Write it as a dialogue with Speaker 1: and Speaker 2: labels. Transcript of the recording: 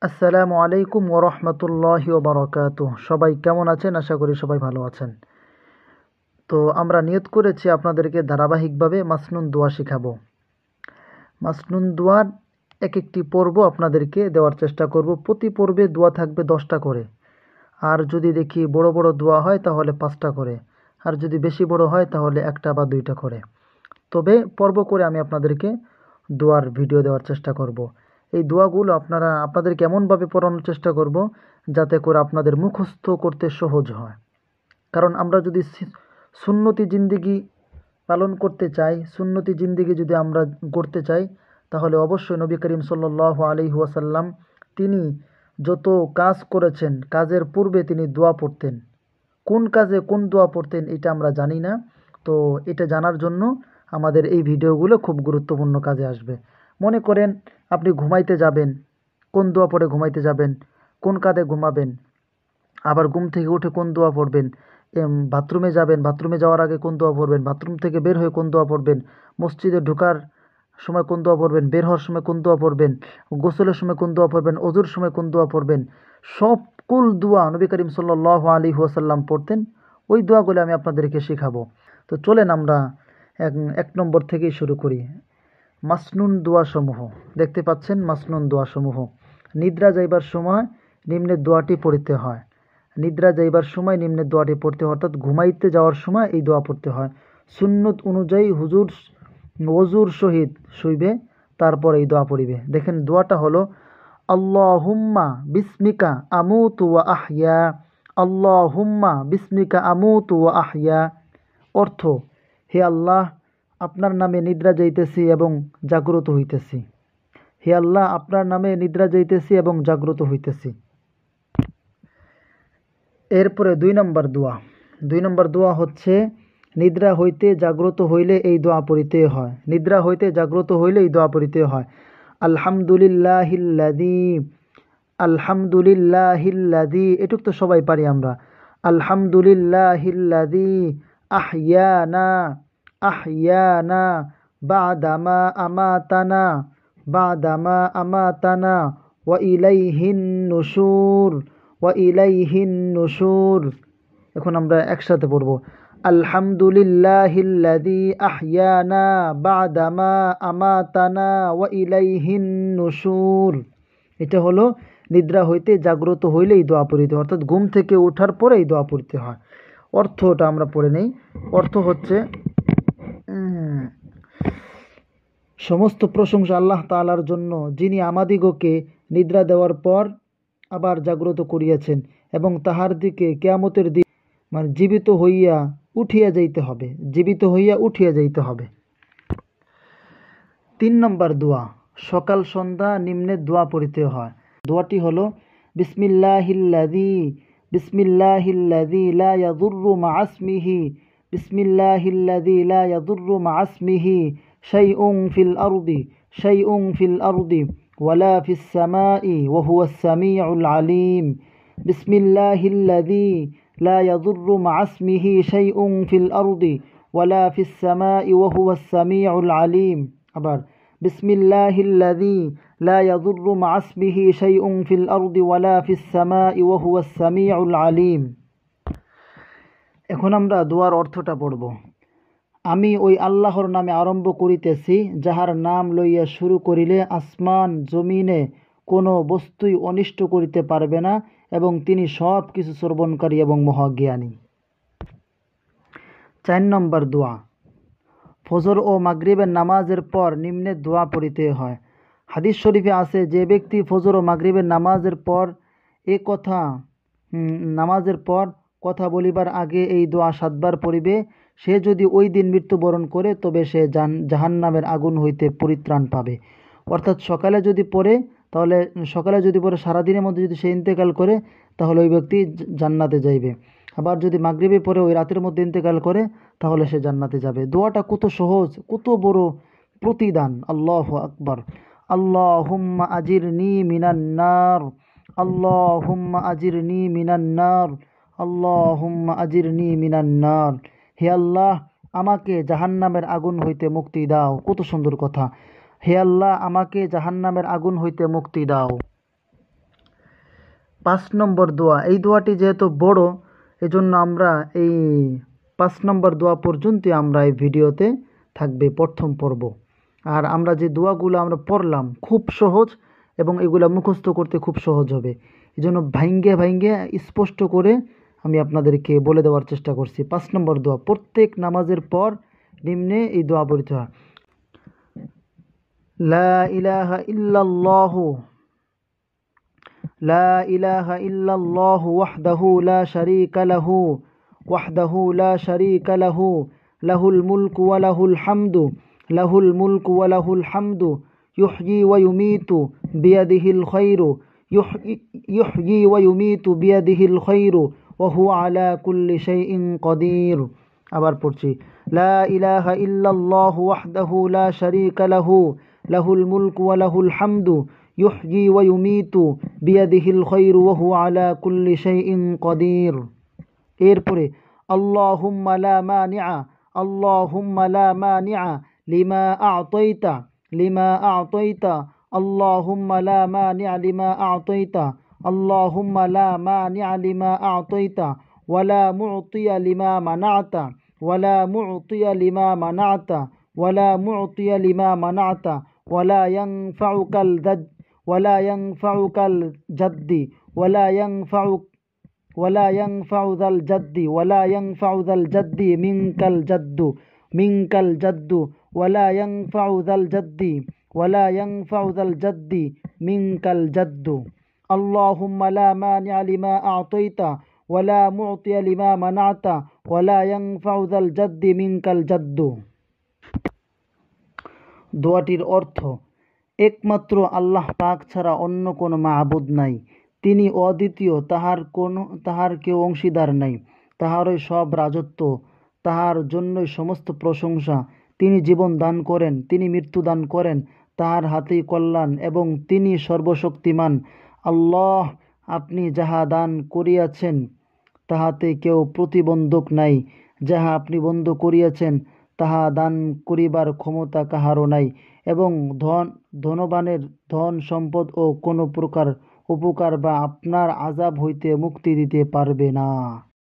Speaker 1: আসসালামু আলাইকুম ওয়া রাহমাতুল্লাহি ওয়া বারাকাতুহু। সবাই কেমন আছেন? আশা করি সবাই ভালো আছেন। তো আমরা নিয়ত করেছি আপনাদেরকে ধারাবাহিকভাবে মাসনুন দোয়া শিখাবো। মাসনুন দোয়ার এক একটি পর্ব আপনাদেরকে দেওয়ার চেষ্টা করব। প্রতি পর্বে দোয়া থাকবে 10টা করে। আর যদি দেখি বড় বড় দোয়া হয় তাহলে 5টা করে। আর যদি বেশি বড় হয় তাহলে 1টা বা 2টা করে। তবে পর্ব করে আমি আপনাদেরকে দোয়ার ভিডিও দেওয়ার চেষ্টা করব। এই দোয়াগুলো আপনাদেরকে এমনভাবে পড়ানোর চেষ্টা করব যাতে করে আপনাদের মুখস্থ করতে সহজ হয়। কারণ আমরা যদি সুন্নতি জিন্দেগি পালন করতে চাই, সুন্নতি জিন্দেগি যদি আমরা গড়তে চাই, তাহলে অবশ্যই নবী করিম সাল্লাল্লাহু আলাইহি ওয়াসাল্লাম তিনি যত কাজ করেছেন, কাজের পূর্বে তিনি দোয়া পড়তেন। কোন কাজে কোন দোয়া পড়তেন এটা আমরা জানি না। তো এটা জানার জন্য আমাদের এই ভিডিওগুলো খুব গুরুত্বপূর্ণ কাজে আসবে। মনে করেন আপনি ঘুমাইতে যাবেন, কোন দোয়া পড়ে ঘুমাইতে যাবেন, কোন কাঁধে ঘুমাবেন, আবার ঘুম থেকে উঠে কোন দোয়া পড়বেন, বাথরুমে যাবেন, বাথরুমে যাওয়ার আগে কোন দোয়া পড়বেন, বাথরুম থেকে বের হয়ে কোন দোয়া পড়বেন, মসজিদে ঢোকার সময় কোন দোয়া পড়বেন, বের হওয়ার সময় কোন দোয়া পড়বেন, গোসলের সময় কোন দোয়া পড়বেন, অজুর সময় কোন দোয়া পড়বেন, সকল দোয়া নবী করিম সাল্লাল্লাহু আলাইহি ওয়াসাল্লাম পড়তেন। ওই দোয়াগুলো আমি আপনাদেরকে শেখাবো। তো চলেন আমরা এক নম্বর থেকেই শুরু করি। মাসনুন দোয়াসমূহ দেখতে পাচ্ছেন। মাসনুন দোয়াসমূহ নিদ্রা যাইবার সময় নিম্নের দোয়াটি পড়তে হয়। নিদ্রা যাইবার সময় নিম্নের দোয়াটি পড়তে হয়, অর্থাৎ ঘুমাইতে যাওয়ার সময় এই দোয়া পড়তে হয়। সুন্নত অনুযায়ী ওযুর সহিত শুইবে, তারপর এই দোয়া পড়িবে। দেখেন দোয়াটা হলো আল্লাহুম্মা বিসমিকা আমুতু ওয়া আহইয়া। আল্লাহুম্মা বিসমিকা আমুতু ওয়া আহইয়া। অর্থ: হে আল্লাহ, আপনার নামে নিদ্রা যাইতেছি এবং জাগ্রত হইতেছি। হে আল্লাহ, আপনার নামে নিদ্রা যাইতেছি এবং জাগ্রত হইতেছি। এরপরে 2 নম্বর দোয়া। 2 নম্বর দোয়া হচ্ছে নিদ্রা হইতে জাগ্রত হইলে এই দোয়া পড়িতে হয়। নিদ্রা হইতে জাগ্রত হইলে এই দোয়া পড়িতে হয়। আলহামদুলিল্লাহিল্লাযী, আলহামদুলিল্লাহিল্লাযী, এটুক তো সবাই পারি আমরা। আলহামদুলিল্লাহিল্লাযী আহইয়ানা, আহইয়ানা বা'দামা আমাতানা, বা'দামা আমাতানা ওয়া ইলাইহিন নুশুর, ওয়া ইলাইহিন নুশুর। এখন আমরা একসাথে পড়ব। আলহামদুলিল্লাহিল্লাযী আহইয়ানা বা'দামা আমাতানা ওয়া ইলাইহিন নুশুর। এটা হলো নিদ্রা হইতে জাগ্রত হইলে এই দোয়া পড়িতে হয়, অর্থাৎ ঘুম থেকে ওঠার পরে এই দোয়া পড়তে হয়। অর্থটা আমরা পড়ে নেই। অর্থ হচ্ছে সমস্ত প্রশংসা আল্লাহ তাআলার জন্য, যিনি আমাদিগকে নিদ্রা দেওয়ার পর আবার জাগ্রত করিয়াছেন এবং তাহার দিকে কিয়ামতের দিন জীবিত হইয়া উঠিয়া যাইতে হবে, জীবিত হইয়া উঠিয়া যাইতে হবে। 3 নম্বর দোয়া, সকাল সন্ধ্যা নিম্নে দোয়া পড়িতে হয়। দোয়াটি হলো বিসমিল্লাহিল্লাযী, বিসমিল্লাহিল্লাযী লা ইয়াদুররু মা'a ইসমিহি, বিসমিল্লাহিল্লাযী লা ইয়াদুররু মা'a ইসমিহি শাইউন ফিল আরদি, শাইউন ফিল আরদি ওয়ালা ফিস সামাই ওয়া হুয়াস সামিউল আলিম। বিসমিল্লাহিল্লাযী লা ইয়াদুররু মা'a ইসমিহি শাইউন ফিল আরদি ওয়ালা ফিস সামাই ওয়া হুয়াস সামিউল আলিম। আবার বিসমিল্লাহিল্লাযী লা ইয়াদুররু মা'a ইসমিহি শাইউন ফিল আরদি ওয়ালা ফিস সামাই ওয়া হুয়াস সামিউল আলিম। এখন আমরা দোয়ার অর্থটা পড়ব। আমি ওই আল্লাহর নামে আরম্ভ করিতেছি, যাহার নাম লইয়া শুরু করিলে আসমান জমিনে কোনো বস্তুই অনিষ্ট করিতে পারবে না এবং তিনি সব কিছু শ্রবণকারী এবং মহাজ্ঞানী। 4 নম্বর দোয়া, ফজর ও মাগরিবের নামাজের পর নিম্নে দোয়া পড়িতে হয়। হাদিস শরীফে আছে, যে ব্যক্তি ফজর ও মাগরিবের নামাজের পর কথা বলিবার আগে এই দোয়া 7 বার পড়িবে, সে যদি ওই দিন মৃত্যুবরণ করে তবে সে জাহান্নামের আগুন হইতে পরিত্রাণ পাবে। অর্থাৎ সকালে যদি পড়ে সারাদিনের মধ্যে যদি সে ইন্তেকাল করে তাহলে ওই ব্যক্তি জান্নাতে যাইবে। আবার যদি মাগরিবে পরে ওই রাতের মধ্যে ইন্তেকাল করে তাহলে সে জান্নাতে যাবে। দোয়াটা কত সহজ, কত বড় প্রতিদান! আল্লাহু আকবার। আল্লাহুম্মা আজিরনি মিনান নার, আল্লাহুম্মা আজিরনি মিনান নার, আল্লাহুম্মা আজিরনি মিনান নার। হে আল্লাহ, আমাকে জাহান্নামের আগুন হইতে মুক্তি দাও। কত সুন্দর কথা! হে আল্লাহ, আমাকে জাহান্নামের আগুন হইতে মুক্তি দাও। 5 নম্বর দোয়া। এই দোয়াটি যেহেতু বড়, এজন্য আমরা এই 5 নম্বর দোয়া পর্যন্তই আমরা এই ভিডিওতে থাকবে প্রথম পর্ব। আর আমরা যে দোয়াগুলো আমরা পড়লাম খুব সহজ এবং এগুলা মুখস্থ করতে খুব সহজ হবে। এজন্য ভাইঙ্গে ভাইঙ্গে স্পষ্ট করে আমি আপনাদেরকে বলে দেওয়ার চেষ্টা করছি। 5 নম্বর দোয়া প্রত্যেক নামাজের পর নিম্নে এই দোয়া পড়তে হয়। লা ইলাহা ইল্লাল্লাহু لا إله إلا الله وحده لا شريك له له الملك وله الحمد يحيي ويميت بيده الخير وهو على كل شيء قدير আবার পড়ছি لا إله إلا الله وحده لا شريك له الملك وله الحمد يحيي ويميت بيده الخير وهو على كل شيء قدير। এরপরে اللهم لا مانع لما أعطيت اللهم لا مانع لما أعطيت اللهم لا مانع لما أعطيت ولا معطي لما منعت ولا معطي لما منعت ولا معطي لما منعت ولا ينفعك الجد ولا ينفع ذا الجد منك الجد ولا ينفع ذا الجد منك الجد اللهم لا مانع لما أعطيت ولا معطي لما منعت ولا ينفع ذا الجد منك الجد। দোয়াটির অর্থ, একমাত্র আল্লাহ পাক ছাড়া অন্য কোনো মাবুদ নাই, তিনি অদ্বিতীয়, তাহার কেউ অংশীদার নাই, তাহারই সব রাজত্ব, তাহার জন্যই সমস্ত প্রশংসা, তিনি জীবন দান করেন, তিনি মৃত্যু দান করেন, তাহার হাতেই কল্যাণ এবং তিনি সর্বশক্তিমান। আল্লাহ, আপনি যাহা দান করিয়াছেন তাহাতে কেউ প্রতিবন্ধক নাই, যাহা আপনি বন্ধ করিয়াছেন তাহা দান করিবার ক্ষমতা কাহারও নাই, এবং ধনবানের ধন সম্পদ ও কোনো প্রকার উপকার বা আপনার আযাব হইতে মুক্তি দিতে পারবে না।